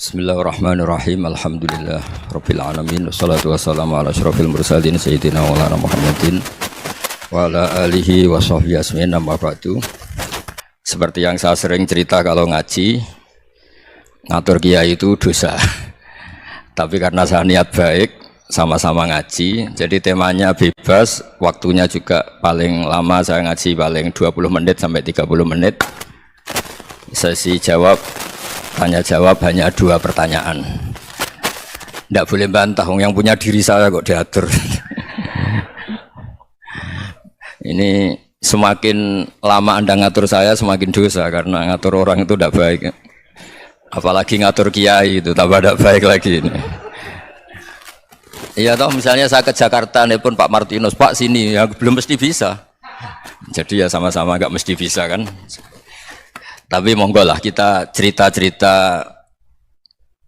Bismillahirrahmanirrahim. Alhamdulillah Rabbil alamin. Wassalatu wassalamu ala asyrafil mursalin Sayyidina wa lana Muhammadin wa ala alihi wa sahbihi asmin. Amma ba'du. Seperti yang saya sering cerita, kalau ngaji ngatur kiai itu dosa. Tapi karena saya niat baik, sama-sama ngaji, jadi temanya bebas, waktunya juga paling lama saya ngaji paling 20 menit sampai 30 menit. Sesi jawab tanya jawab hanya 2 pertanyaan. Tidak boleh bantah, yang punya diri saya kok diatur. Ini semakin lama Anda ngatur saya semakin dosa, karena ngatur orang itu tidak baik. Apalagi ngatur kiai itu tambah tidak baik lagi ini. Iya toh, misalnya saya ke Jakarta nelpon Pak Martinus, Pak sini, ya belum mesti bisa. Jadi ya sama-sama nggak mesti bisa kan. Tapi monggo lah kita cerita-cerita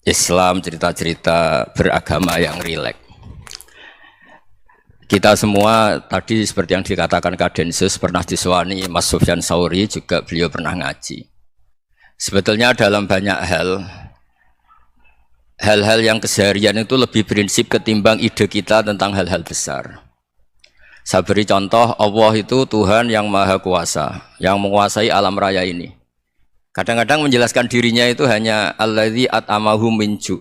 Islam, cerita-cerita beragama yang rileks. Kita semua tadi seperti yang dikatakan Kadensus pernah diswani Mas Sufyan Sauri, juga beliau pernah ngaji. Sebetulnya dalam banyak hal-hal yang keseharian itu lebih prinsip ketimbang ide kita tentang hal-hal besar. Saya beri contoh, Allah itu Tuhan yang Maha Kuasa, yang menguasai alam raya ini. Kadang-kadang menjelaskan dirinya itu hanya alladzi at'amahum min ju'.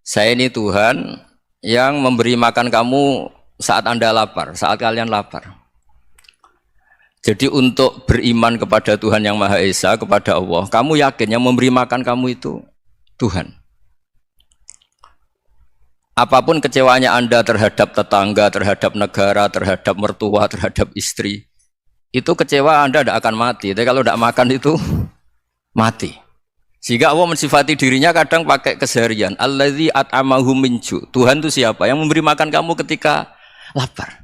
Saya ini Tuhan yang memberi makan kamu saat Anda lapar, saat kalian lapar. Jadi untuk beriman kepada Tuhan yang Maha Esa, kepada Allah, kamu yakin yang memberi makan kamu itu Tuhan. Apapun kecewanya Anda terhadap tetangga, terhadap negara, terhadap mertua, terhadap istri, itu kecewa Anda tidak akan mati. Tapi kalau tidak makan itu mati. Sehingga Allah mensifati dirinya kadang pakai keseharian. Alladzi at'amahum min ju'. Tuhan itu siapa? Yang memberi makan kamu ketika lapar.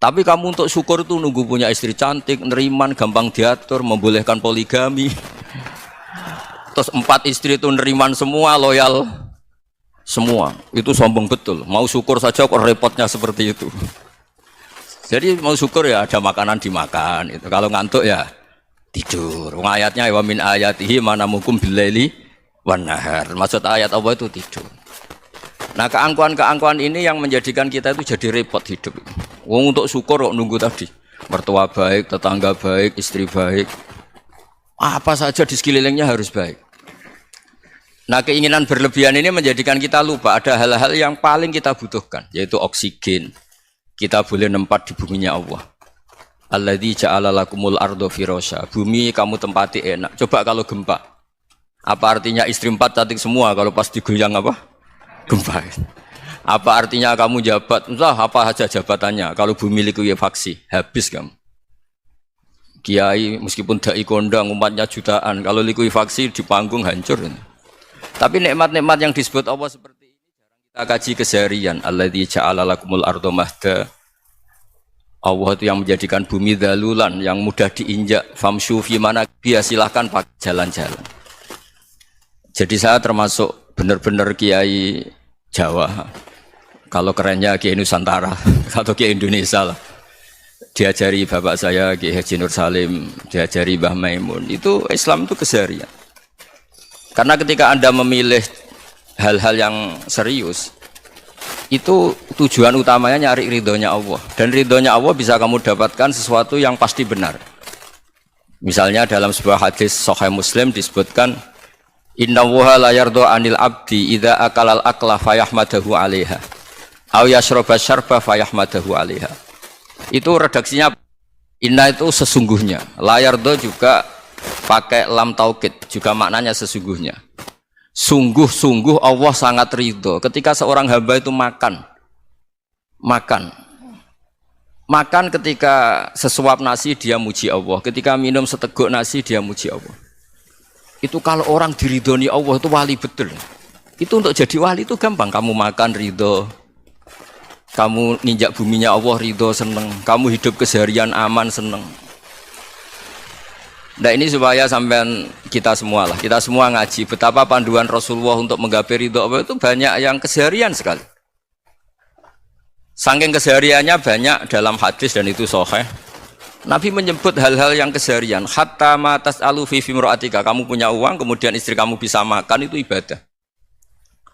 Tapi kamu untuk syukur itu nunggu punya istri cantik, neriman, gampang diatur, membolehkan poligami. Terus 4 istri itu neriman semua, loyal semua. Itu sombong betul. Mau syukur saja kok repotnya seperti itu. Jadi mau syukur ya ada makanan dimakan. Itu kalau ngantuk ya tidur. Ayatnya wa min ayatihi manamukum billaili wan nahar. Maksud ayat Allah itu tidur. Nah, keangkuhan-keangkuhan ini yang menjadikan kita itu jadi repot hidup. Wong untuk syukur kok nunggu tadi. Mertua baik, tetangga baik, istri baik. Apa saja di sekelilingnya harus baik. Nah, keinginan berlebihan ini menjadikan kita lupa ada hal-hal yang paling kita butuhkan, yaitu oksigen. Kita boleh nempat di buminya Allah. Alladzi ja'ala lakumul ardo firasya. Bumi kamu tempati enak. Coba kalau gempa. Apa artinya istri 4 cantik semua kalau pas digoyang apa? Gempa. Apa artinya kamu jabat? Entah apa saja jabatannya. Kalau bumi likuifaksi, habis kamu. Kiai meskipun dai kondang umatnya jutaan, kalau likuifaksi di panggung hancur. Tapi nikmat-nikmat yang disebut Allah seperti ini jarang kita kaji keseharian. Alladzi ja'ala lakumul ardo mahda. Allah itu yang menjadikan bumi dalulan, yang mudah diinjak. Famshu fi mana biya, silahkan pakai jalan-jalan. Jadi saya termasuk benar-benar kiai Jawa. Kalau kerennya kiai Nusantara atau kiai Indonesia lah. Diajari bapak saya Kiai Haji Nur Salim, diajari Mbah Maimun. Itu Islam itu keseharian. Karena ketika Anda memilih hal-hal yang serius, itu tujuan utamanya nyari ridhonya Allah, dan ridhonya Allah bisa kamu dapatkan sesuatu yang pasti benar. Misalnya dalam sebuah hadis Sahih Muslim disebutkan, innallaha la yardha 'anil 'abdi idza akalal akla fayahmadahu 'alaiha aw yashraba syarba fayahmadahu 'alaiha. Itu redaksinya inna itu sesungguhnya, la yardha juga pakai lam taukid, juga maknanya sesungguhnya. Sungguh-sungguh Allah sangat ridho ketika seorang hamba itu makan ketika sesuap nasi dia muji Allah, ketika minum seteguk nasi dia muji Allah. Itu kalau orang diridhoni Allah itu wali betul. Itu untuk jadi wali itu gampang. Kamu makan ridho, kamu nginjak buminya Allah ridho, seneng, kamu hidup keseharian aman, seneng. Nah, ini supaya sampean kita semua ngaji betapa panduan Rasulullah untuk menggapai ridho Allah itu banyak yang keseharian sekali. Saking kesehariannya banyak dalam hadis dan itu sahih. Nabi menyebut hal-hal yang keseharian. Hatta ma tas'alu fi imra'atika, kamu punya uang kemudian istri kamu bisa makan, itu ibadah.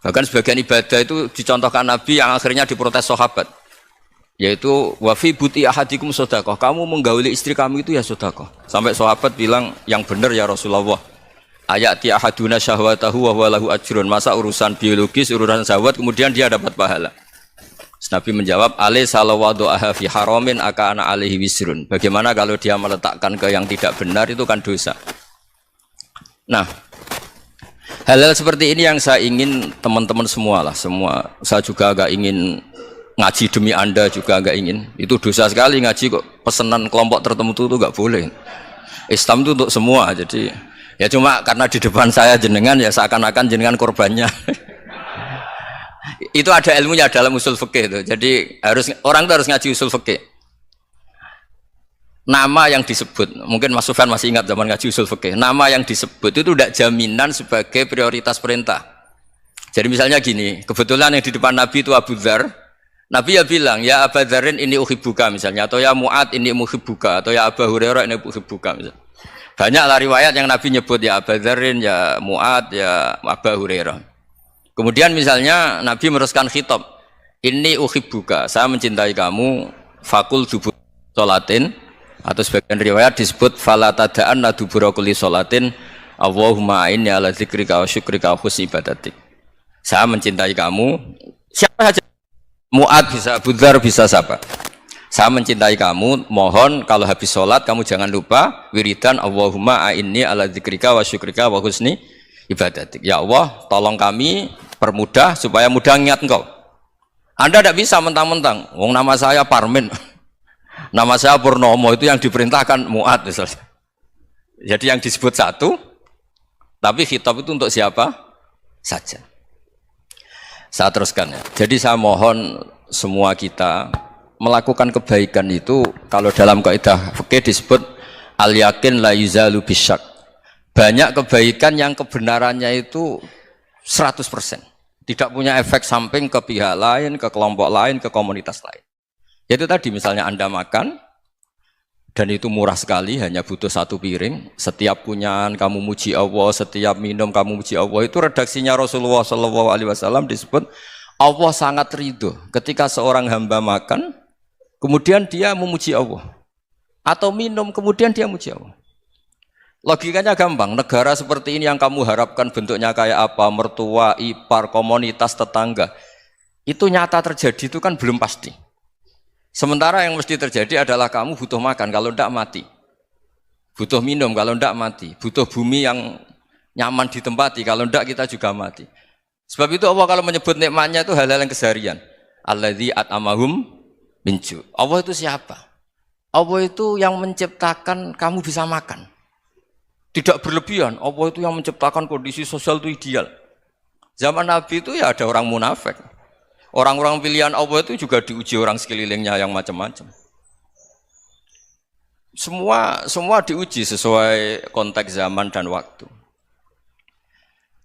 Bahkan sebagian ibadah itu dicontohkan Nabi yang akhirnya diprotes sahabat. Yaitu wafi buti ahadikum sodakoh, kamu menggauli istri kamu itu ya sodakoh. Sampai sahabat bilang yang benar ya Rasulullah, ayati ahaduna syahwatahu wa huwa lahu ajrun, masa urusan biologis, urusan syahwat kemudian dia dapat pahala. Nabi menjawab, alai salawadu'aha fi haramin akana alaihi wisrun. Bagaimana kalau dia meletakkan ke yang tidak benar, itu kan dosa. Nah, hal-hal seperti ini yang saya ingin teman-teman semua lah, semua. Saya juga agak ingin ngaji demi Anda juga agak ingin. Itu dosa sekali ngaji kok pesanan kelompok tertentu itu enggak boleh. Islam itu untuk semua. Jadi ya cuma karena di depan saya jenengan ya seakan-akan jenengan korbannya. Itu ada ilmunya dalam usul fikih itu. Jadi orang itu harus ngaji usul fikih. Nama yang disebut, mungkin Mas Sufyan masih ingat zaman ngaji usul fikih. Nama yang disebut itu tidak jaminan sebagai prioritas perintah. Jadi misalnya gini, kebetulan yang di depan Nabi itu Abu Dzar. Nabi ya bilang, ya Aba Dzarin ini uhibbuka misalnya, atau ya Mu'ad ini muhibbuka, atau ya Aba Hurairah ini uhibbuka misalnya. Banyaklah riwayat yang Nabi nyebut ya Aba Dzarin, ya Mu'ad, ya Aba Hurairah. Kemudian misalnya Nabi meneruskan khitab, ini uhibbuka, saya mencintai kamu, fakul dubur sholatin, atau sebagian riwayat disebut fala tada'anna dubura kulli sholatin, Allahumma inni ala dzikrika wa syukrika wa husni ibadatik. Saya mencintai kamu, siapa saja. Mu'ad bisa, Abu Dzar bisa siapa? Saya mencintai kamu, mohon kalau habis sholat kamu jangan lupa wiridan Allahumma a'inni ala dzikrika wa syukrika wa husni ibadatik. Ya Allah, tolong kami permudah supaya mudah ingat engkau. Anda tidak bisa mentang-mentang, wong nama saya Parmin, nama saya Purnomo, itu yang diperintahkan Mu'ad misalnya. Jadi yang disebut satu, tapi khitab itu untuk siapa saja. Saya teruskan ya. Jadi saya mohon semua kita melakukan kebaikan itu kalau dalam kaidah fikih disebut al yakin la yuzalu bisyak. Banyak kebaikan yang kebenarannya itu 100%. Tidak punya efek samping ke pihak lain, ke kelompok lain, ke komunitas lain. Yaitu tadi misalnya Anda makan dan itu murah sekali, hanya butuh satu piring. Setiap kunyahan kamu muji Allah, setiap minum kamu muji Allah. Itu redaksinya Rasulullah SAW disebut Allah sangat ridho ketika seorang hamba makan, kemudian dia memuji Allah. Atau minum, kemudian dia muji Allah. Logikanya gampang, negara seperti ini yang kamu harapkan bentuknya kayak apa, mertua, ipar, komunitas, tetangga. Itu nyata terjadi itu kan belum pasti. Sementara yang mesti terjadi adalah kamu butuh makan, kalau tidak mati. Butuh minum, kalau tidak mati. Butuh bumi yang nyaman ditempati, kalau tidak kita juga mati. Sebab itu Allah kalau menyebut nikmatnya itu hal-hal yang keseharian. Alladzi at'amahum min ju'. Allah itu siapa? Allah itu yang menciptakan kamu bisa makan. Tidak berlebihan, Allah itu yang menciptakan kondisi sosial itu ideal. Zaman Nabi itu ya ada orang munafik. Orang-orang pilihan Allah itu juga diuji orang sekelilingnya yang macam-macam. Semua diuji sesuai konteks zaman dan waktu.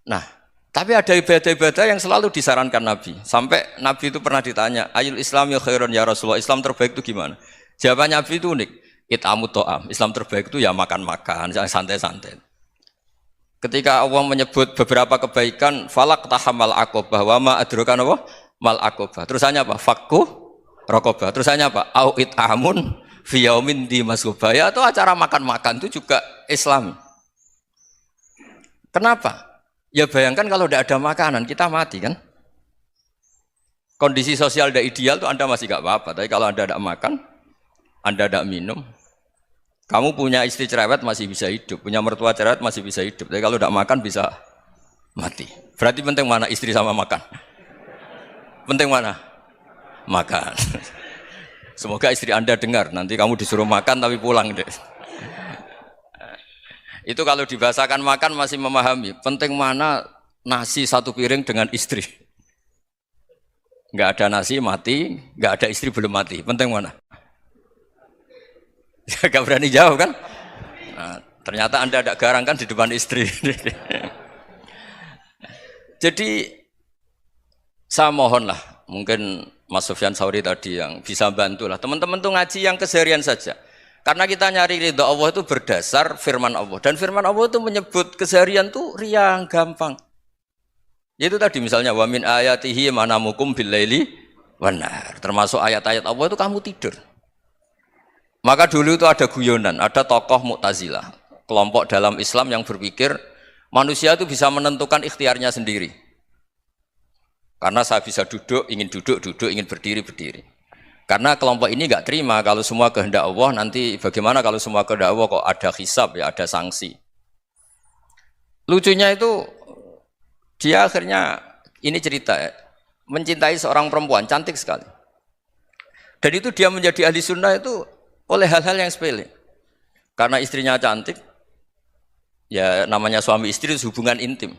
Nah, tapi ada ibadah-ibadah yang selalu disarankan Nabi. Sampai Nabi itu pernah ditanya, ayul Islam ya khairun ya Rasulullah, Islam terbaik itu gimana? Jawaban Nabi itu unik, it'amut to'am. Islam terbaik itu ya makan-makan, santai-santai. Ketika Allah menyebut beberapa kebaikan, falak tahamal aqobah wa ma adraka apa? Mal aqobah. Terusannya apa? Fakku raqobah. Terusannya apa? Au it'amun fi yaumin di masghubah. Ya itu acara makan-makan itu juga Islam. Kenapa? Ya bayangkan kalau tidak ada makanan kita mati kan? Kondisi sosial tidak ideal itu Anda masih gak apa-apa. Tapi kalau Anda tidak makan, Anda tidak minum, kamu punya istri cerewet masih bisa hidup, punya mertua cerewet masih bisa hidup. Tapi kalau tidak makan bisa mati. Berarti penting mana istri sama makan? Penting mana? Makan. Semoga istri Anda dengar, nanti kamu disuruh makan tapi pulang deh. Itu kalau dibahasakan makan masih memahami. Penting mana nasi satu piring dengan istri. Enggak ada nasi mati, enggak ada istri belum mati. Penting mana? Gak berani jawab kan? Nah, ternyata Anda ada garang kan di depan istri. Jadi saya mohonlah, mungkin Mas Sufyan Sauri tadi yang bisa bantulah. Teman-teman tuh ngaji yang keseharian saja. Karena kita nyari ridha Allah itu berdasar firman Allah. Dan firman Allah itu menyebut keseharian tuh riang, gampang. Itu tadi misalnya wa min ayatihi manamukum bil laili wan nahar. Termasuk ayat-ayat Allah itu kamu tidur. Maka dulu itu ada guyonan, ada tokoh Mu'tazilah, kelompok dalam Islam yang berpikir manusia itu bisa menentukan ikhtiarnya sendiri. Karena saya bisa duduk, duduk, ingin berdiri, berdiri. Karena kelompok ini nggak terima kalau semua kehendak Allah, nanti bagaimana kalau semua kehendak Allah kok ada hisab, ya ada sanksi. Lucunya itu, dia akhirnya, ini cerita ya, mencintai seorang perempuan, cantik sekali. Dan itu dia menjadi ahli sunnah itu oleh hal-hal yang sepele. Karena istrinya cantik, ya namanya suami istri itu hubungan intim.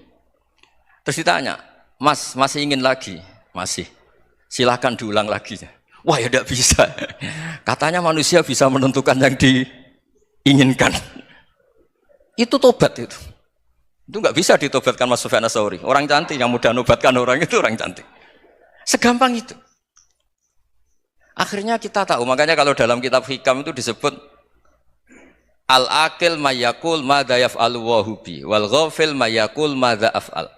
Terus ditanya, Mas, masih ingin lagi? Masih. Silahkan diulang lagi. Wah ya tidak bisa. Katanya manusia bisa menentukan yang diinginkan. Itu tobat itu. Itu nggak bisa ditobatkan Mas Sufyan Ats-Tsauri. Orang cantik yang mudah nobatkan orang itu orang cantik. Segampang itu. Akhirnya kita tahu, makanya kalau dalam kitab Hikam itu disebut al-aqil mayyakul madza yaf'alu wa hubi wal ghafil mayyakul madza af'al.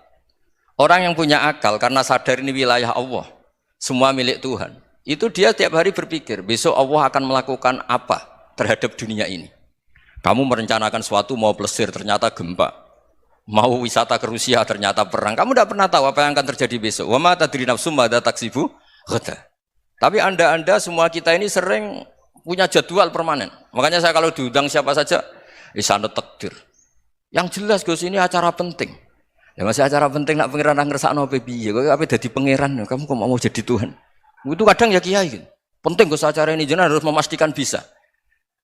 Orang yang punya akal karena sadar ini wilayah Allah, semua milik Tuhan. Itu dia tiap hari berpikir, besok Allah akan melakukan apa terhadap dunia ini. Kamu merencanakan sesuatu mau plesir ternyata gempa. Mau wisata ke Rusia ternyata perang. Kamu tidak pernah tahu apa yang akan terjadi besok. Wa ma tadri nafsum madza taksibu ghadan. Tapi anda semua kita ini sering punya jadwal permanen. Makanya saya kalau diundang siapa saja, sanad takdir. Yang jelas Gus ini acara penting. Ya masih acara penting nak pangeran ngersakno piye? Kok ape dadi pangeran? Kamu kok mau jadi Tuhan? Itu kadang ya kiai gitu. Penting Gus acara ini jenengan harus memastikan bisa.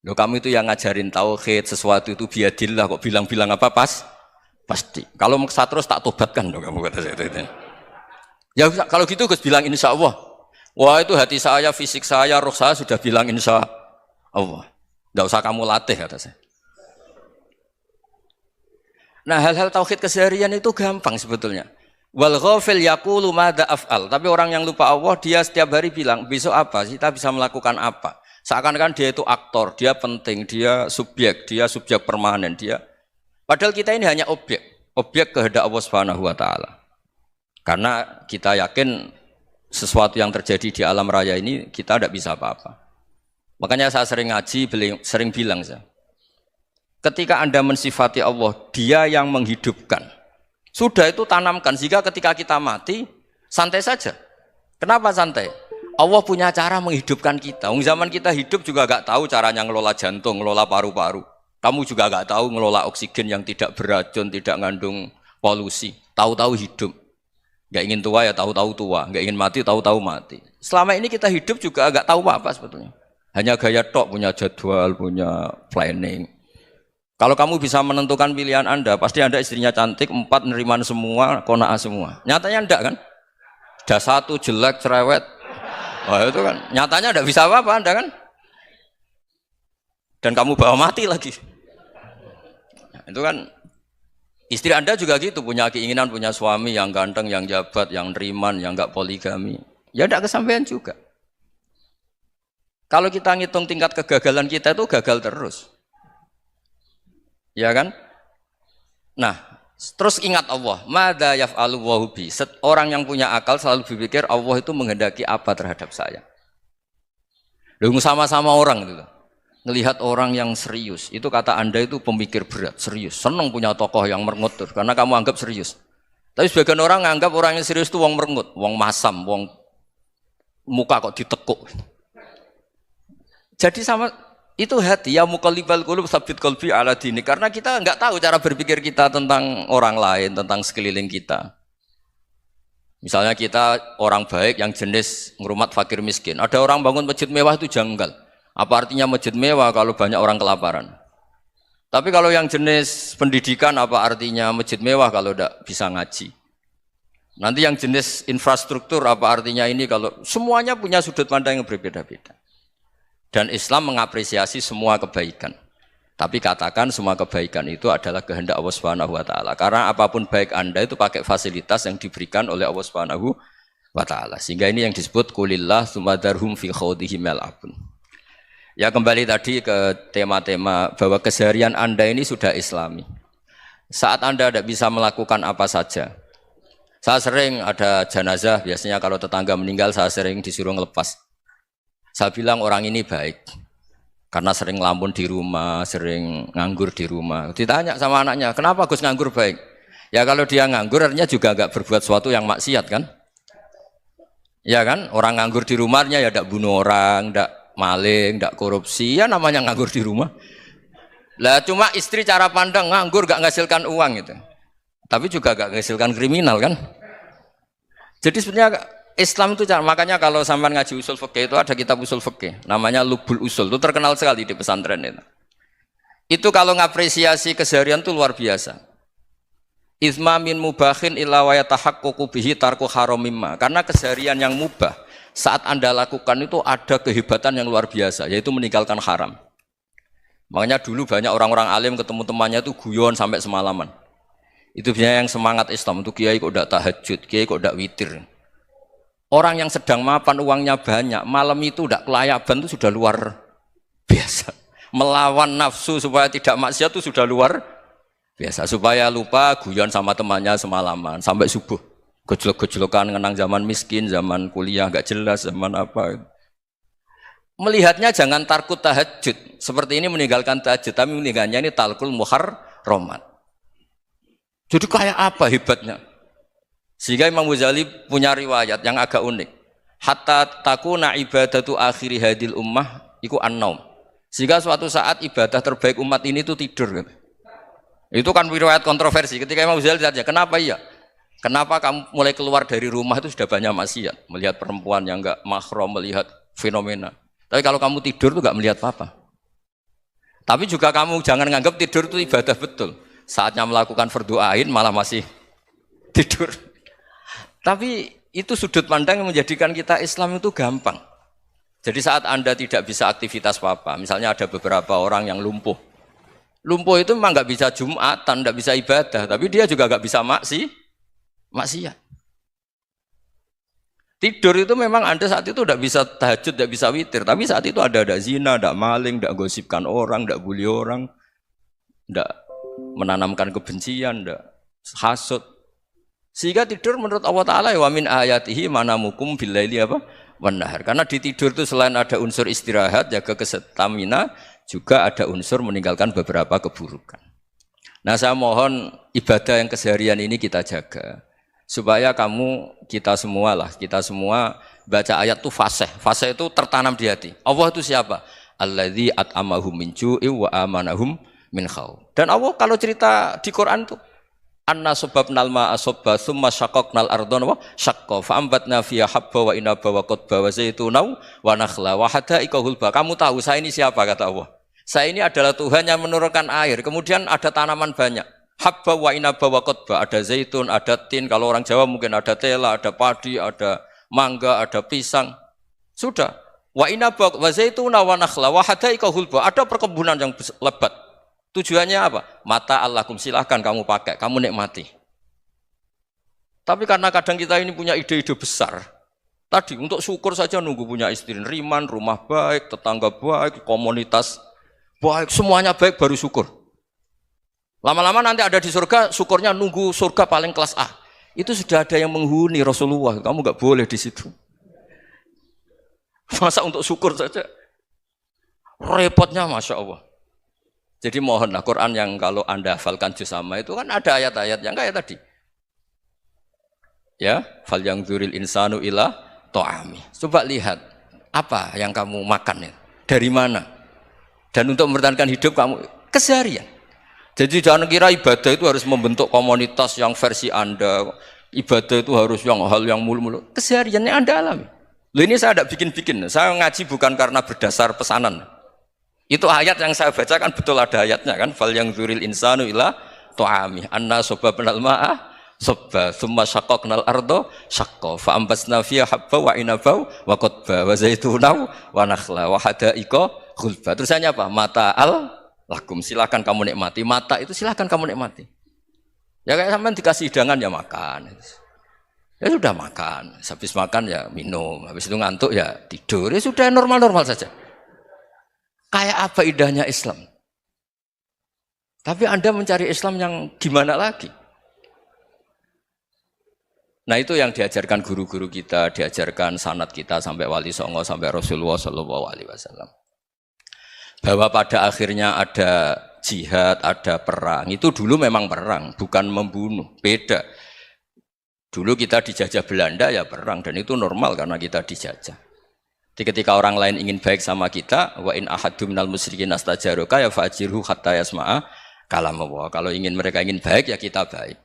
Loh kamu itu yang ngajarin tauhid, sesuatu itu biadillah kok bilang-bilang apa pasti. Kalau maksa terus tak tobatkan loh kamu kata saya itu. Ya kalau gitu Gus bilang insya Allah. Wah itu hati saya, fisik saya, roh saya sudah bilang insya Allah. Tidak usah kamu latih kata saya. Nah hal-hal tauhid keseharian itu gampang sebetulnya. Wal ghafil yaqulu madza af'al. Tapi orang yang lupa Allah dia setiap hari bilang besok apa? Kita bisa melakukan apa? Seakan-akan dia itu aktor, dia penting, dia subjek permanen, dia. Padahal kita ini hanya objek kehendak Allah Subhanahu wa taala. Karena kita yakin sesuatu yang terjadi di alam raya ini kita tidak bisa apa-apa. Makanya saya sering ngaji, sering bilang saya, ketika Anda mensifati Allah, Dia yang menghidupkan. Sudah itu tanamkan sehingga ketika kita mati santai saja. Kenapa santai? Allah punya cara menghidupkan kita. Zaman kita hidup juga gak tahu caranya ngelola jantung, ngelola paru-paru. Kamu juga gak tahu ngelola oksigen yang tidak beracun, tidak mengandung polusi. Tahu-tahu hidup. Gak ingin tua ya tahu-tahu tua, gak ingin mati tahu-tahu mati. Selama ini kita hidup juga agak tahu apa sebetulnya. Hanya gaya tok, punya jadwal, punya planning. Kalau kamu bisa menentukan pilihan Anda, pasti Anda istrinya cantik, 4 neriman semua, qanaah semua. Nyatanya enggak kan? Ada 1 jelek, cerewet. Wah itu kan, nyatanya enggak bisa apa-apa Anda kan? Dan kamu bawa mati lagi. Nah, itu kan. Istri Anda juga gitu, punya keinginan, punya suami yang ganteng, yang jabat, yang neriman, yang enggak poligami. Ya enggak kesampaian juga. Kalau kita ngitung tingkat kegagalan kita itu gagal terus. Ya kan? Nah, terus ingat Allah, madza yaf'alu wa bi. Orang yang punya akal selalu berpikir Allah itu menghendaki apa terhadap saya. Lalu sama-sama orang itu. Ngelihat orang yang serius, itu kata Anda itu pemikir berat, serius. Senang punya tokoh yang merengut karena kamu anggap serius. Tapi sebagian orang anggap orang yang serius itu wong merengut, wong masam, wong muka kok ditekuk. Jadi sama itu hati ya muqallibal qulub tsabbit qalbi ala dini, karena kita enggak tahu cara berpikir kita tentang orang lain, tentang sekeliling kita. Misalnya kita orang baik yang jenis ngrumat fakir miskin. Ada orang bangun masjid mewah itu janggal. Apa artinya masjid mewah kalau banyak orang kelaparan? Tapi kalau yang jenis pendidikan apa artinya masjid mewah kalau tidak bisa ngaji? Nanti yang jenis infrastruktur apa artinya ini kalau semuanya punya sudut pandang yang berbeda-beda. Dan Islam mengapresiasi semua kebaikan. Tapi katakan semua kebaikan itu adalah kehendak Allah Subhanahu wa taala. Karena apapun baik Anda itu pakai fasilitas yang diberikan oleh Allah Subhanahu wa taala. Sehingga ini yang disebut qulillah tsumma dzarhum fi khawdihim yal'abun. Ya kembali tadi ke tema-tema bahwa keseharian Anda ini sudah Islami. Saat Anda tidak bisa melakukan apa saja, Saya sering ada jenazah, biasanya kalau tetangga meninggal saya sering disuruh ngelepas. Saya bilang orang ini baik, karena sering ngelamun di rumah, sering nganggur di rumah. Ditanya sama anaknya, kenapa Gus nganggur baik? Ya kalau dia nganggur artinya juga nggak berbuat sesuatu yang maksiat kan? Ya kan, orang nganggur di rumahnya ya tidak bunuh orang, tidak maling, tidak korupsi, ya namanya nganggur di rumah. Lah cuma istri cara pandang nganggur gak menghasilkan uang gitu. Tapi juga gak menghasilkan kriminal kan. Jadi sebenarnya Islam itu makanya kalau sampai ngaji usul fikih itu ada kitab usul fikih namanya Lubul Usul, itu terkenal sekali di pesantren itu. Itu kalau ngapresiasi keseharian itu luar biasa. Izma min mubahin illa wa yatahaqqaqu bihi tarku haramimma. Karena keseharian yang mubah saat Anda lakukan itu ada kehebatan yang luar biasa, yaitu meninggalkan haram. Makanya dulu banyak orang-orang alim ketemu temannya itu guyon sampai semalaman. Itu biasanya yang semangat Islam, itu kiai kok tidak tahajud, kiai kok tidak witir. Orang yang sedang mapan uangnya banyak, malam itu tidak kelayaban itu sudah luar biasa. Melawan nafsu supaya tidak maksiat itu sudah luar biasa. Supaya lupa guyon sama temannya semalaman sampai subuh. Gejolak-gejolokan ngenang zaman miskin, zaman kuliah gak jelas, zaman apa. Melihatnya jangan tarkut tahajud. Seperti ini meninggalkan tahajud, tapi meninggalnya ini talkul muharramat. Jadi kayak apa hebatnya? Sehingga Imam Ghazali punya riwayat yang agak unik. Hatta takuna ibadatu akhiri hadil ummah iku an-naum. Sehingga suatu saat ibadah terbaik umat ini itu tidur. Itu kan riwayat kontroversi. Ketika Imam Ghazali ditanya, kenapa iya? Kenapa kamu mulai keluar dari rumah itu sudah banyak maksiat? Melihat perempuan yang enggak mahram, melihat fenomena. Tapi kalau kamu tidur itu enggak melihat apa-apa. Tapi juga kamu jangan nganggap tidur itu ibadah betul. Saatnya melakukan fardhu ain malah masih tidur. Tapi itu sudut pandang yang menjadikan kita Islam itu gampang. Jadi saat Anda tidak bisa aktivitas apa-apa, misalnya ada beberapa orang yang lumpuh. Lumpuh itu memang nggak bisa Jumatan, nggak bisa ibadah, tapi dia juga nggak bisa maksiat. Tidur itu memang Anda saat itu tidak bisa tahajud, tidak bisa witir, tapi saat itu ada zina, ada maling, tidak gosipkan orang, tidak bully orang, tidak menanamkan kebencian, hasud. Sehingga tidur menurut Allah Ta'ala wa min ayatihi manamukum billaili apa? Wan-nahar. Karena di tidur itu selain ada unsur istirahat, jaga kestamina, juga ada unsur meninggalkan beberapa keburukan. Nah saya mohon ibadah yang keseharian ini kita jaga. Supaya kita semua baca ayat itu fasih. Fasih itu tertanam di hati. Allah itu siapa? Alladzi at'amahum min ju'i wa amanahum min khauf. Dan Allah kalau cerita di Quran itu anna sababnal ma'a sabba tsumma syaqqaqnal ardha wa syaqqa fa ambatna fiha habba wa inaba wa qadba wa zaituna wa nakhla wa hada'iqa hulba. Kamu tahu saya ini siapa kata Allah? Saya ini adalah Tuhan yang menurunkan air, kemudian ada tanaman banyak. Habba wa inaba wa qadba, ada zaitun, ada tin, kalau orang Jawa mungkin ada tela, ada padi, ada mangga, ada pisang. Sudah. Wa inaba wa zaituna wa nakhla wa hada'iqa hulba, ada perkebunan yang lebat. Tujuannya apa? Mata Allahkum, silahkan kamu pakai, kamu nikmati. Tapi karena kadang kita ini punya ide-ide besar. Tadi untuk syukur saja nunggu punya istri riman, rumah baik, tetangga baik, komunitas baik, semuanya baik baru syukur. Lama-lama nanti ada di surga, syukurnya nunggu surga paling kelas A. Itu sudah ada yang menghuni Rasulullah, kamu nggak boleh di situ. Masa untuk syukur saja? Repotnya Masya Allah. Jadi mohonlah Quran yang kalau Anda hafalkan juz sama itu kan ada ayat-ayat yang kayak tadi. Ya, fal yang dzuril insanu ila ta'ami. Coba lihat apa yang kamu makan ya? Dari mana? Dan untuk mempertahankan hidup kamu keseharian. Jadi jangan kira ibadah itu harus membentuk komunitas yang versi Anda. Ibadah itu harus hal yang mulu-mulu. Kesehariannya Anda alami. Loh ini saya tidak bikin-bikin. Saya ngaji bukan karena berdasar pesanan. Itu ayat yang saya baca kan betul ada ayatnya kan. Fal yang dzuril insanu ila ta'ami. Anna sababnal ma'a sabba thumma syaqqaqnal arda syaqqa fa ambasna fiha habba wa inaba wa qadba wa zaituna wa nakhla wa hada'iqa ghulba. Terusannya apa? Mata'al lakum, silakan kamu nikmati. Mata itu silakan kamu nikmati. Ya kayak sampean dikasih hidangan ya makan. Ya sudah makan. Habis makan ya minum. Habis itu ngantuk ya tidur. Ya sudah normal-normal saja. Kayak apa indahnya Islam? Tapi Anda mencari Islam yang gimana lagi? Nah itu yang diajarkan guru-guru kita, diajarkan sanad kita sampai Wali Songo, sampai Rasulullah Shallallahu Alaihi Wasallam. Bahwa pada akhirnya ada jihad, ada perang. Itu dulu memang perang, bukan membunuh. Beda. Dulu kita dijajah Belanda ya perang, dan itu normal karena kita dijajah. Jadi ketika orang lain ingin baik sama kita, wa in ahadum minal musyrikin astajaroka ya fa'jirhu hatta yasma'a kalam Allah. Kalau mereka ingin baik ya kita baik.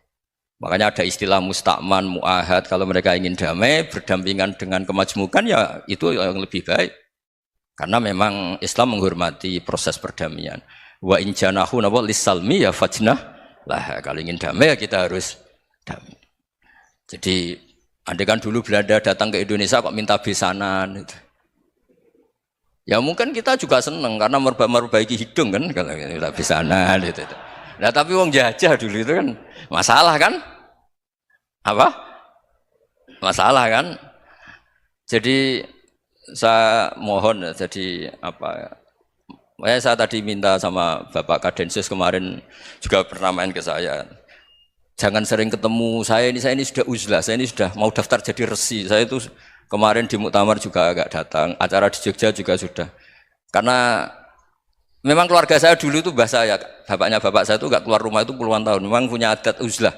Makanya ada istilah musta'man, mu'ahad. Kalau mereka ingin damai, berdampingan dengan kemajmukan, ya itu yang lebih baik. Karena memang Islam menghormati proses perdamaian. Wa in janahu nawa lissalmi ya fajnah lah. Kalau ingin damai, ya kita harus damai. Jadi, andai kan dulu Belanda datang ke Indonesia kok minta besanan. Gitu. Ya mungkin kita juga senang, karena memperbaiki hidung kan, kalau minta besanan. Gitu. Nah tapi wong jajah dulu itu kan masalah kan? Apa? Masalah kan? Jadi saya mohon, jadi apa? Saya tadi minta sama Bapak Kadensus kemarin juga pernah main ke saya. Jangan sering ketemu saya ini sudah uzlah, saya ini sudah mau daftar jadi resi. Saya itu kemarin di muktamar juga agak datang, acara di Jogja juga sudah. Karena memang keluarga saya dulu itu bahasa ya, bapaknya bapak saya itu gak keluar rumah itu puluhan tahun, memang punya adat uzlah.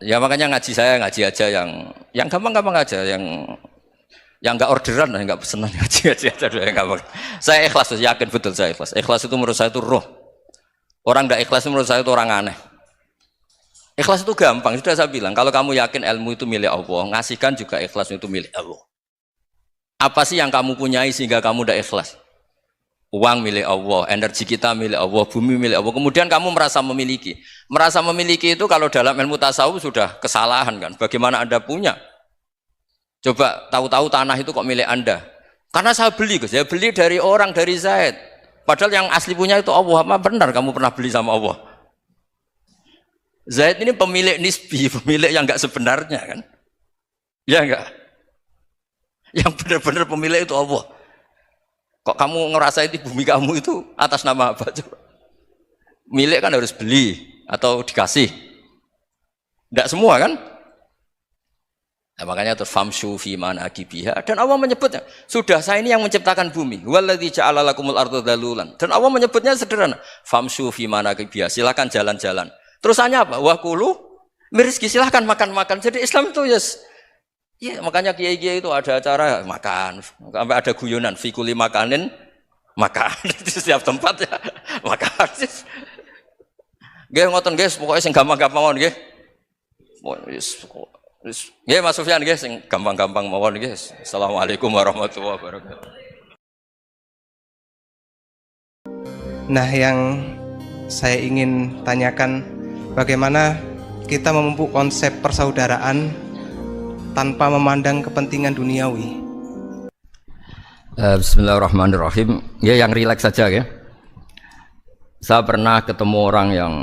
Ya makanya ngaji saya ngaji aja yang gampang-gampang aja, yang nggak orderan, yang nggak pesenan ngaji aja dulu yang gampang. Saya ikhlas, yakin betul saya ikhlas. Ikhlas itu menurut saya itu roh. Orang nggak ikhlas menurut saya itu orang aneh. Ikhlas itu gampang, sudah saya bilang. Kalau kamu yakin ilmu itu milik Allah, ngasihkan juga ikhlas itu milik Allah. Apa sih yang kamu punyai sehingga kamu udah ikhlas? Uang milik Allah, energi kita milik Allah, bumi milik Allah. Kemudian kamu merasa memiliki. Merasa memiliki itu kalau dalam ilmu tasawuf sudah kesalahan kan. Bagaimana Anda punya? Coba tahu-tahu tanah itu kok milik Anda. Karena saya beli, Gus. Saya beli dari orang, dari Zaid. Padahal yang asli punya itu Allah. Apa benar kamu pernah beli sama Allah? Zaid ini pemilik nisbi, pemilik yang enggak sebenarnya kan. Ya enggak? Yang benar-benar pemilik itu Allah. Kok kamu ngerasa itu bumi kamu itu atas nama apa? Coba. Milik kan harus beli atau dikasih. Tidak semua kan? Nah, makanya terus famshu fi manakibiha, dan Allah menyebutnya, sudah saya ini yang menciptakan bumi. Walladzi ja'ala lakumul arda dhalulan. Dan Allah menyebutnya sederhana, famshu fi manakibiha, silakan jalan-jalan. Terusannya apa? Wa kulu mirizki, silakan makan-makan. Jadi Islam itu ya makanya kiai-kiai itu ada acara makan, sampai ada guyonan fikuli makanin makan di setiap tempat ya makan. Nggih ngoten nggih, pokoke sing gampang-gampang mawon nggih. Nggih Mas Sufyan nggih sing gampang-gampang mawon nggih. Assalamualaikum warahmatullahi wabarakatuh. Nah, yang saya ingin tanyakan, bagaimana kita memupuk konsep persaudaraan tanpa memandang kepentingan duniawi. Bismillahirrahmanirrahim. Ya yang rileks saja ya. Saya pernah ketemu orang yang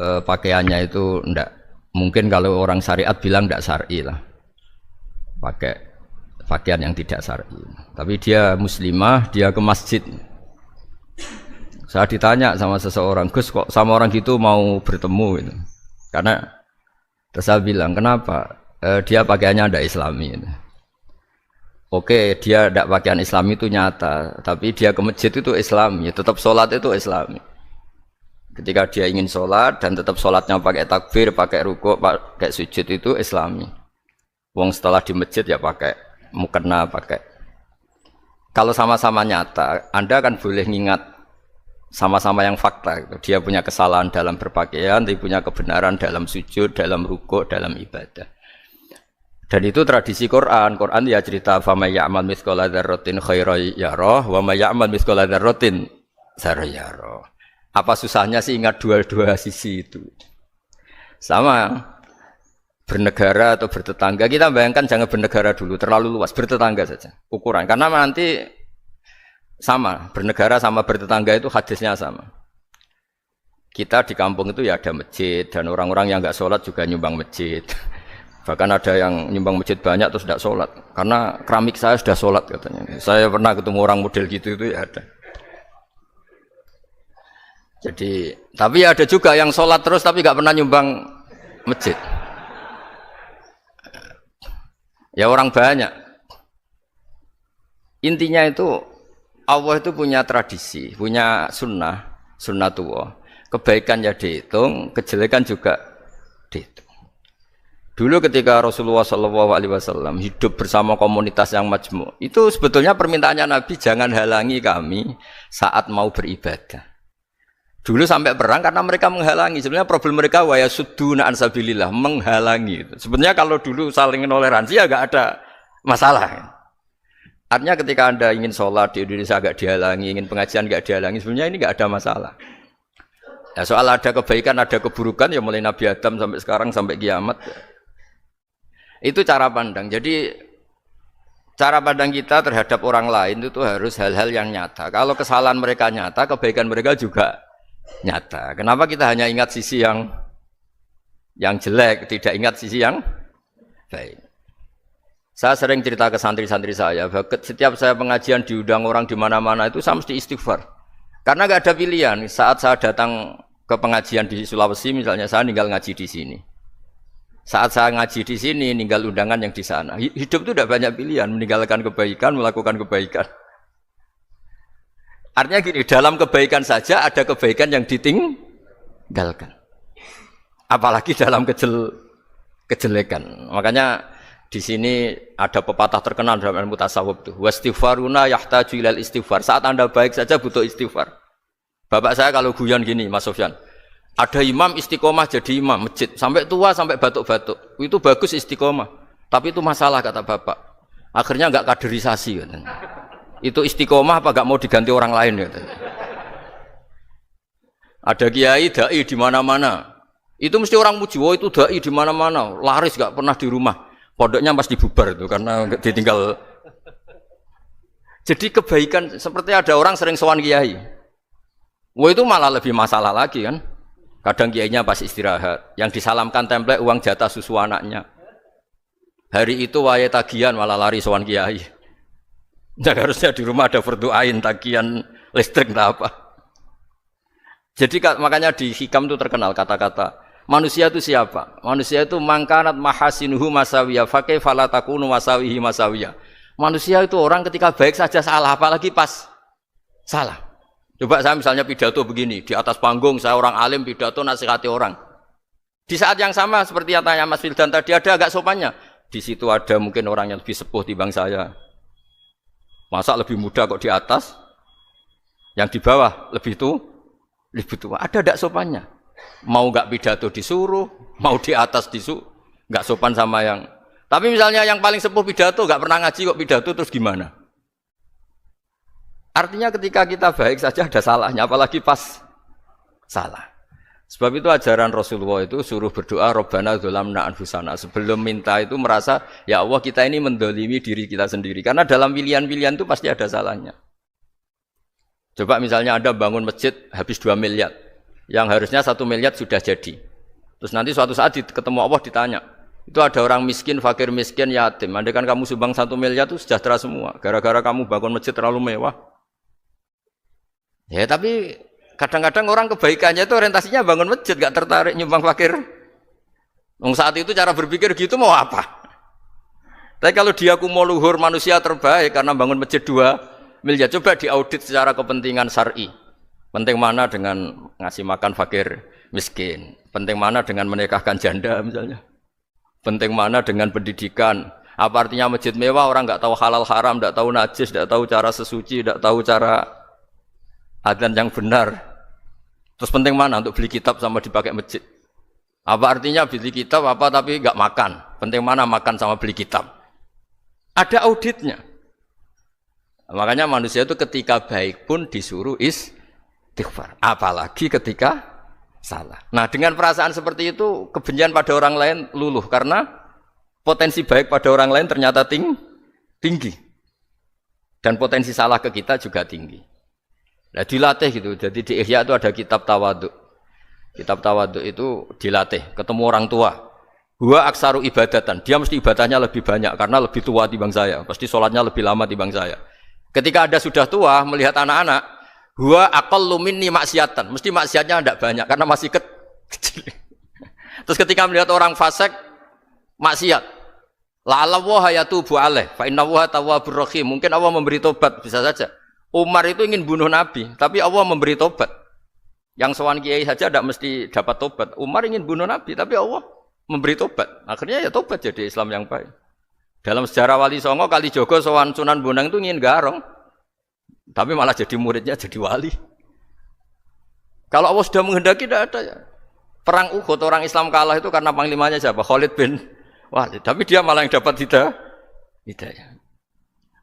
pakaiannya itu enggak, mungkin kalau orang syariat bilang enggak syar'i lah. Pakai pakaian yang tidak syar'i. Tapi dia muslimah, dia ke masjid. Saya ditanya sama seseorang, Gus kok sama orang gitu mau bertemu gitu. Karena terus saya bilang, kenapa? Dia pakaiannya ada Islami. Oke, dia tidak pakaian Islami itu nyata, tapi dia ke masjid itu Islami, tetap sholat itu Islami. Ketika dia ingin sholat dan tetap sholatnya pakai takbir, pakai rukuk, pakai sujud itu Islami. Wong setelah di masjid ya pakai mukena, pakai. Kalau sama-sama nyata, Anda kan boleh ngingat sama-sama yang fakta. Gitu. Dia punya kesalahan dalam berpakaian, dia punya kebenaran dalam sujud, dalam rukuk, dalam ibadah. Dan itu tradisi Quran. Quran ya cerita famay ya'mal mithqala dzarratin khairan yarah wa may ya'mal mithqala dzarratin syarran yarah. Apa susahnya sih ingat dua-dua sisi itu? Sama bernegara atau bertetangga. Kita bayangkan jangan bernegara dulu, terlalu luas, bertetangga saja. Ukuran karena nanti sama, bernegara sama bertetangga itu hadisnya sama. Kita di kampung itu ya ada masjid dan orang-orang yang enggak sholat juga nyumbang masjid. Bahkan ada yang nyumbang masjid banyak terus tidak sholat karena keramik saya sudah sholat katanya. Saya pernah ketemu orang model gitu itu ya ada. Jadi tapi ada juga yang sholat terus tapi nggak pernah nyumbang masjid. Ya orang banyak. Intinya itu Allah itu punya tradisi, punya sunnatullah. Kebaikan ya dihitung, kejelekan juga dihitung. Dulu ketika Rasulullah SAW hidup bersama komunitas yang majmu', itu sebetulnya permintaannya Nabi, jangan halangi kami saat mau beribadah. Dulu sampai perang karena mereka menghalangi. Sebenarnya problem mereka wa yasudduna an sabilillah, menghalangi. Sebenarnya kalau dulu saling toleransi ya gak ada masalah. Artinya ketika Anda ingin sholat di Indonesia agak dihalangi, ingin pengajian gak dihalangi, sebenarnya ini gak ada masalah. Ya, soal ada kebaikan, ada keburukan, ya mulai Nabi Adam sampai sekarang, sampai kiamat. Itu cara pandang. Jadi cara pandang kita terhadap orang lain itu harus hal-hal yang nyata. Kalau kesalahan mereka nyata, kebaikan mereka juga nyata. Kenapa kita hanya ingat sisi yang jelek, tidak ingat sisi yang baik? Saya sering cerita ke santri-santri saya, setiap saya pengajian diundang orang di mana-mana itu saya mesti istighfar. Karena nggak ada pilihan. Saat saya datang ke pengajian di Sulawesi misalnya, saya tinggal ngaji di sini. Saat saya ngaji di sini, ninggal undangan yang di sana. Hidup itu tidak banyak pilihan, meninggalkan kebaikan, melakukan kebaikan. Artinya gini, dalam kebaikan saja ada kebaikan yang ditinggalkan. Apalagi dalam kejelekan. Makanya di sini ada pepatah terkenal dalam ilmu tasawuf tuh. Wastighfaruna yahtaju ilal istighfar. Saat Anda baik saja butuh istighfar. Bapak saya kalau guyon gini, Mas Sofyan. Ada imam istiqomah jadi imam masjid sampai tua sampai batuk-batuk. Itu bagus istiqomah. Tapi itu masalah kata Bapak. Akhirnya enggak kaderisasi katanya. Itu istiqomah apa enggak mau diganti orang lain katanya. Ada kiai dai di mana-mana. Itu mesti orang muji, oh itu dai di mana-mana, laris enggak pernah di rumah. Pondoknya pasti bubar itu karena ditinggal. Jadi kebaikan seperti ada orang sering sowan kiai. Wah itu malah lebih masalah lagi kan. Kadang kiainya pas istirahat, yang disalamkan template uang jatah susu anaknya. Hari itu waya tagihan malah lari sowan kiai. Jadi harusnya di rumah ada fardu-ain tagihan listrik entah apa. Jadi makanya di hikam itu terkenal kata-kata manusia itu siapa? Manusia itu mangkanat mahasinuhu masawiya fakih falatakunu masawihi masawiya. Manusia itu orang ketika baik saja salah, apalagi pas salah. Coba saya misalnya pidato begini, di atas panggung saya orang alim pidato nasihati orang. Di saat yang sama seperti yang tanya Mas Wildan tadi, ada agak sopannya. Di situ ada mungkin orang yang lebih sepuh timbang saya. Masa lebih muda kok di atas? Yang di bawah lebih tua. Ada agak sopannya. Mau enggak pidato disuruh, mau di atas disuruh, enggak sopan sama yang. Tapi misalnya yang paling sepuh pidato enggak pernah ngaji kok pidato terus gimana? Artinya ketika kita baik saja ada salahnya, apalagi pas salah. Sebab itu ajaran Rasulullah itu suruh berdoa Rabbana dzolamna anfusana. Sebelum minta itu merasa, ya Allah kita ini mendolimi diri kita sendiri. Karena dalam pilihan-pilihan itu pasti ada salahnya. Coba misalnya Anda bangun masjid habis 2 miliar. Yang harusnya 1 miliar sudah jadi. Terus nanti suatu saat ketemu Allah ditanya, itu ada orang miskin, fakir miskin, yatim. Andai kan kamu sumbang 1 miliar itu sejahtera semua. Gara-gara kamu bangun masjid terlalu mewah. Ya tapi kadang-kadang orang kebaikannya itu orientasinya bangun masjid, gak tertarik nyumbang fakir. Saat itu cara berpikir gitu mau apa? Tapi kalau dia mau luhur manusia terbaik karena bangun masjid 2 miliar, coba diaudit secara kepentingan syar'i. Penting mana dengan ngasih makan fakir miskin? Penting mana dengan menikahkan janda misalnya? Penting mana dengan pendidikan? Apa artinya masjid mewah orang nggak tahu halal haram, nggak tahu najis, nggak tahu cara sesuci, nggak tahu cara adzan yang benar. Terus penting mana untuk beli kitab sama dipakai masjid? Apa artinya beli kitab apa tapi nggak makan? Penting mana makan sama beli kitab? Ada auditnya. Makanya manusia itu ketika baik pun disuruh istighfar, apalagi ketika salah. Nah dengan perasaan seperti itu kebencian pada orang lain luluh karena potensi baik pada orang lain ternyata tinggi dan potensi salah ke kita juga tinggi. Nah dilatih gitu. Jadi di Ihya itu ada kitab tawadhu. Kitab tawadhu itu dilatih ketemu orang tua. Huwa aksaru ibadatan. Dia mesti ibadahnya lebih banyak karena lebih tua timbang saya. Pasti sholatnya lebih lama timbang saya. Ketika Anda sudah tua melihat anak-anak, huwa aqallu minni maksiatan. Mesti maksiatnya tidak banyak karena masih kecil. Terus ketika melihat orang fasik maksiat, La'alla wa yatubu alaih fa inna wa tawwabur rahim. Mungkin Allah memberi tobat, bisa saja. Umar itu ingin bunuh Nabi, tapi Allah memberi tobat. Yang sowan kiai saja tidak mesti dapat tobat. Umar ingin bunuh Nabi, tapi Allah memberi tobat. Akhirnya ya tobat jadi Islam yang baik. Dalam sejarah Wali Songo, Kalijogo sowan Sunan Bonang itu ingin garong, tapi malah jadi muridnya jadi wali. Kalau Allah sudah menghendaki, tidak ada ya. Perang Uhud orang Islam kalah itu karena panglimanya siapa? Khalid bin Walid. Tapi dia malah yang dapat hidayah.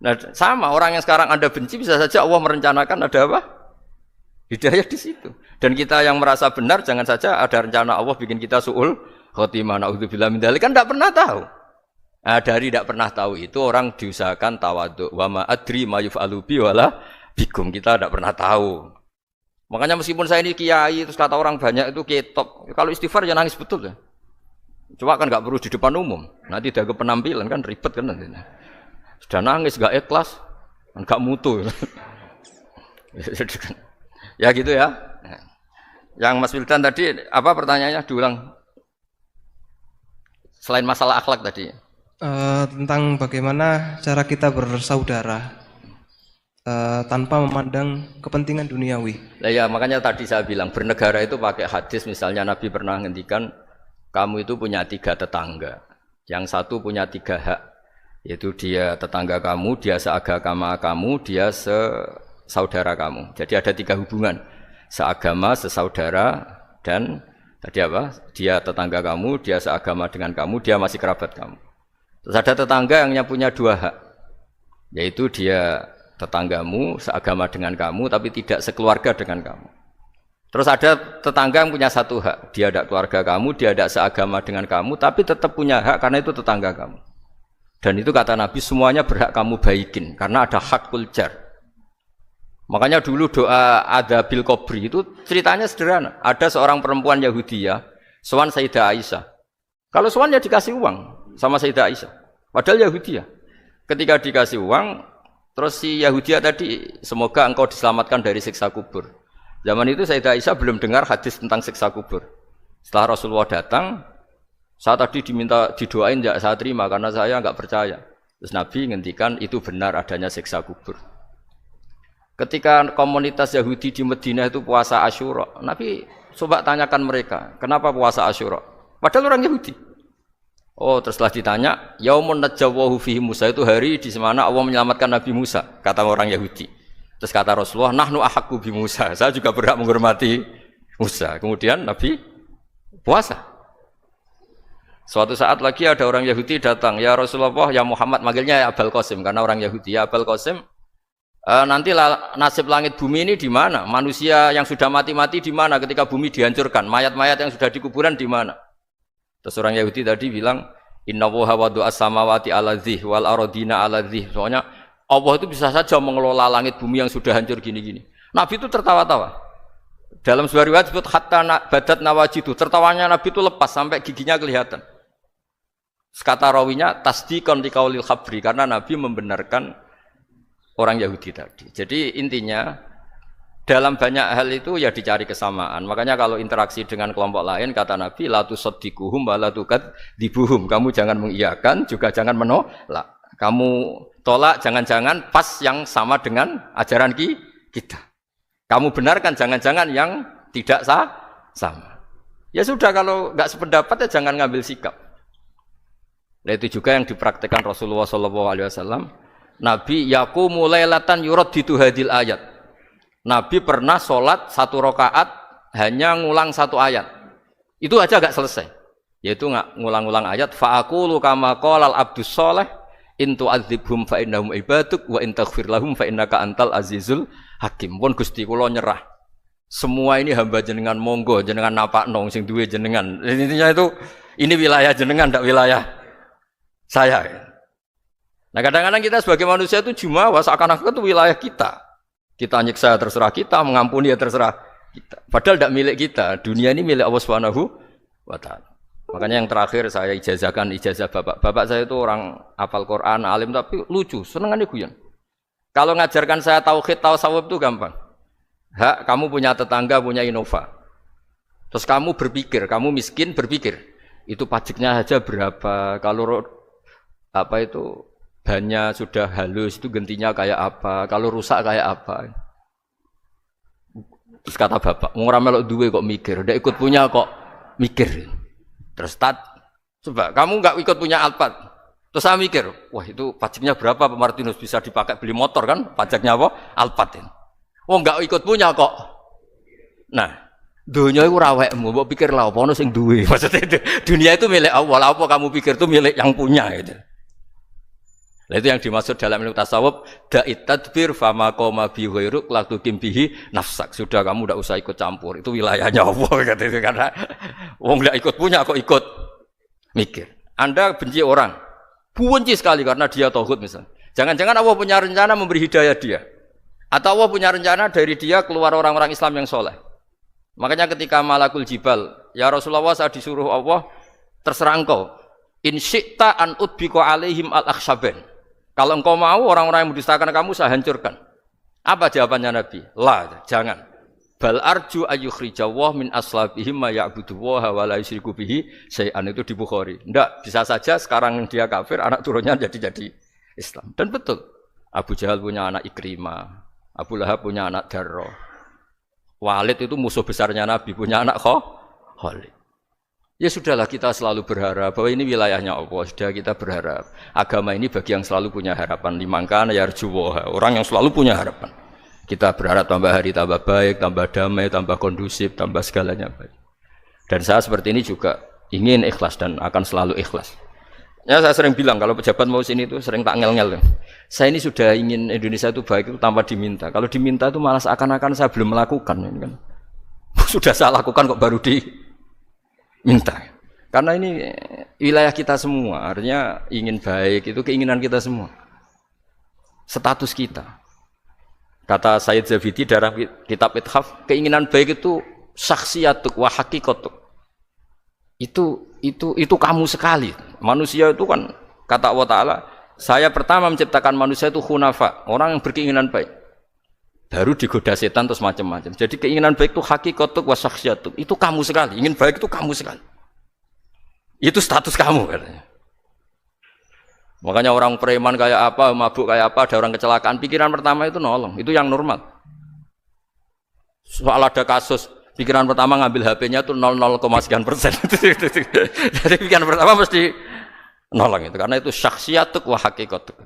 Nah, sama orang yang sekarang Anda benci bisa saja Allah merencanakan ada apa? Hidayah di situ. Dan kita yang merasa benar jangan saja ada rencana Allah bikin kita su'ul khotimah. Na'udzubillah min dzalik, kan tidak pernah tahu. Nah, dari tidak pernah tahu itu orang diusahakan tawadhu. Wa ma adri ma yuf'alu bi wala bikum. Kita tidak pernah tahu. Makanya meskipun saya ini kiai, terus kata orang banyak itu ketop. Kalau istighfar ya nangis betul ya. Cuma kan nggak perlu di depan umum. Nanti ada penampilan kan ribet kan nanti. Sudah nangis nggak ikhlas, nggak mutu. Ya gitu ya. Yang Mas Wildan tadi apa pertanyaannya? Diulang. Selain masalah akhlak tadi. Tentang bagaimana cara kita bersaudara. Tanpa memandang kepentingan duniawi. Nah ya makanya tadi saya bilang bernegara itu pakai hadis, misalnya Nabi pernah ngendikan kamu itu punya 3 tetangga, yang satu punya 3 hak, yaitu dia tetangga kamu, dia seagama kamu, dia sesaudara kamu. Jadi ada 3 hubungan, seagama, sesaudara, dan tadi apa? Dia tetangga kamu, dia seagama dengan kamu, dia masih kerabat kamu. Terus ada tetangga yang punya 2 hak, yaitu dia tetanggamu seagama dengan kamu tapi tidak sekeluarga dengan kamu. Terus ada tetangga yang punya 1 hak, dia tidak keluarga kamu, dia tidak seagama dengan kamu tapi tetap punya hak karena itu tetangga kamu. Dan itu kata Nabi semuanya berhak kamu baikin karena ada hakul jar. Makanya dulu doa ada bil kubri itu ceritanya sederhana. Ada seorang perempuan Yahudi ya, sowan Sayyidah Aisyah. Kalau sowan ya dikasih uang sama Sayyidah Aisyah. Padahal Yahudi ya. Ketika dikasih uang, terus si Yahudi tadi, semoga engkau diselamatkan dari siksa kubur. Zaman itu Sayyidah Aisyah belum dengar hadis tentang siksa kubur. Setelah Rasulullah datang, saya tadi diminta didoain, ya saya terima karena saya enggak percaya. Terus Nabi ngendikan itu benar adanya siksa kubur. Ketika komunitas Yahudi di Madinah itu puasa Asyura, Nabi coba tanyakan mereka, kenapa puasa Asyura? Padahal orang Yahudi. Oh, terus setelah ditanya, yaumun najjawahu fihi Musa, itu hari di mana Allah menyelamatkan Nabi Musa, kata orang Yahudi. Terus kata Rasulullah, nahnu ahaqqu bi Musa, saya juga berhak menghormati Musa. Kemudian Nabi puasa. Suatu saat lagi ada orang Yahudi datang, ya Rasulullah, ya Muhammad, manggilnya ya Abul Qasim karena orang Yahudi. Ya Abul Qasim, nanti nasib langit bumi ini di mana? Manusia yang sudah mati-mati di mana ketika bumi dihancurkan? Mayat-mayat yang sudah di kuburan di mana? Terus orang Yahudi tadi bilang, inna woha wadu as-samawati ala dzih wal arodina ala dzih. Soalnya Allah itu bisa saja mengelola langit bumi yang sudah hancur gini-gini. Nabi itu tertawa-tawa. Dalam sebuah riwayat disebut hatta badat nawajidu. Tertawanya Nabi itu lepas sampai giginya kelihatan. Kata rawinya tasdiqan liqaulil khabri, karena Nabi membenarkan orang Yahudi tadi. Jadi intinya dalam banyak hal itu ya dicari kesamaan. Makanya kalau interaksi dengan kelompok lain kata Nabi la tusaddiquhum wa la tukadzibuhum. Kamu jangan mengiyakan juga jangan menolak. Kamu tolak jangan-jangan pas yang sama dengan ajaran kita. Kamu benarkan jangan-jangan yang tidak sama. Ya sudah, kalau enggak sependapat ya jangan ngambil sikap. Nah, itu juga yang dipraktikkan Rasulullah SAW. Nabi yaqumu lailatan yuraddidu hadil ayat. Nabi pernah sholat 1 rakaat hanya ngulang 1 ayat. Itu aja agak selesai. Yaitu ngulang-ngulang ayat. Fa'aqulu kama qalal abdus sholeh in tu'adzibhum fa innahum ibaduk wa in taghfir lahum fa innaka antal azizul hakim. Pun Gusti kula nyerah. Semua ini hamba jenengan, monggo jenengan napakno sing duwe jenengan. Intinya itu ini wilayah jenengan, ndak wilayah saya. Nah, kadang-kadang kita sebagai manusia itu jumawa seakan-akan itu wilayah kita. Kita nyiksa terserah kita, mengampuni ya terserah kita. Padahal tidak milik kita. Dunia ini milik Allah Subhanahu wa Ta'ala. Makanya yang terakhir saya ijazahkan ijazah bapak. Bapak saya itu orang hafal Quran, alim tapi lucu, senengannya guyon. Kalau ngajarkan saya tauhid, tasawuf itu gampang. Hak, kamu punya tetangga, punya Innova. Terus kamu berpikir, kamu miskin berpikir, itu pajaknya aja berapa? Kalau apa itu bannya sudah halus itu gantinya kayak apa, kalau rusak kayak apa. Terus kata bapak, mau melok duwe kok mikir, udah ikut punya kok mikir. Terus coba kamu nggak ikut punya Alphard, terus saya mikir, wah itu pajaknya berapa Pak Martinus, bisa dipakai beli motor kan, pajaknya apa? Alphard ini. Oh nggak ikut punya kok. Nah. Dunia itu rawekmu, mbok pikir lah apa ono sing duwe. Maksudnya itu, dunia itu milik Allah, apa kamu pikir itu milik yang punya gitu. Nah, itu yang dimaksud dalam ilmu tasawuf, da'it tadbir fama qoma bi ghairuk la tuqimbihi nafsak. Sudah kamu tidak usah ikut campur, itu wilayahnya Allah kata itu, karena wong enggak ikut punya kok ikut mikir. Anda benci orang, benci sekali karena dia tauhid misalnya. Jangan-jangan Allah punya rencana memberi hidayah dia. Atau Allah punya rencana dari dia keluar orang-orang Islam yang soleh. Makanya ketika malakul jibal, ya Rasulullah saya disuruh Allah, terserah engkau. In syi'ta an udbiko alaihim al-akhshaben. Kalau engkau mau orang-orang yang mendustakan kamu saya hancurkan. Apa jawabannya Nabi? La, jangan. Bal arju ayyukhrijawah min aslabihim ma ya'buduwaha wa la yusyriku bihi syai'an, itu di Bukhari. Enggak, bisa saja sekarang dia kafir, anak turunnya jadi Islam. Dan betul. Abu Jahal punya anak Ikrimah, Abu Lahab punya anak Darrah. Walid itu musuh besarnya Nabi, punya anak Khalid. Ya sudahlah, kita selalu berharap bahwa ini wilayahnya Allah. Sudah kita berharap. Agama ini bagi yang selalu punya harapan. Limangkana yarjuwaha, orang yang selalu punya harapan. Kita berharap tambah hari tambah baik, tambah damai, tambah kondusif, tambah segalanya baik. Dan saya seperti ini juga ingin ikhlas dan akan selalu ikhlas. Ya saya sering bilang kalau pejabat mau sini itu sering tak ngel-ngel. Saya ini sudah ingin Indonesia itu baik itu tanpa diminta. Kalau diminta itu malah seakan-akan saya belum melakukan, ini kan. Sudah saya lakukan kok baru diminta. Karena ini wilayah kita semua, artinya ingin baik itu keinginan kita semua. Status kita. Kata Sayyid Zabidi dalam kitab Ithaf, keinginan baik itu syakhsiyatuk wa hakikatuk. Itu kamu sekali. Manusia itu kan kata Allah Ta'ala, saya pertama menciptakan manusia itu khunafa, orang yang berkeinginan baik. Baru digoda setan terus macam-macam. Jadi keinginan baik itu hakikatuk wa syakhsiyatuk. Itu kamu sekali. Ingin baik itu kamu sekali. Itu status kamu katanya. Makanya orang preman kayak apa, mabuk kayak apa, ada orang kecelakaan, pikiran pertama itu nolong. Itu yang normal. Soal ada kasus pikiran pertama ngambil HP-nya tuh 0,sekian persen. Jadi pikiran pertama mesti nolong itu, karena itu syakhsiyatuk wa hakikatuk.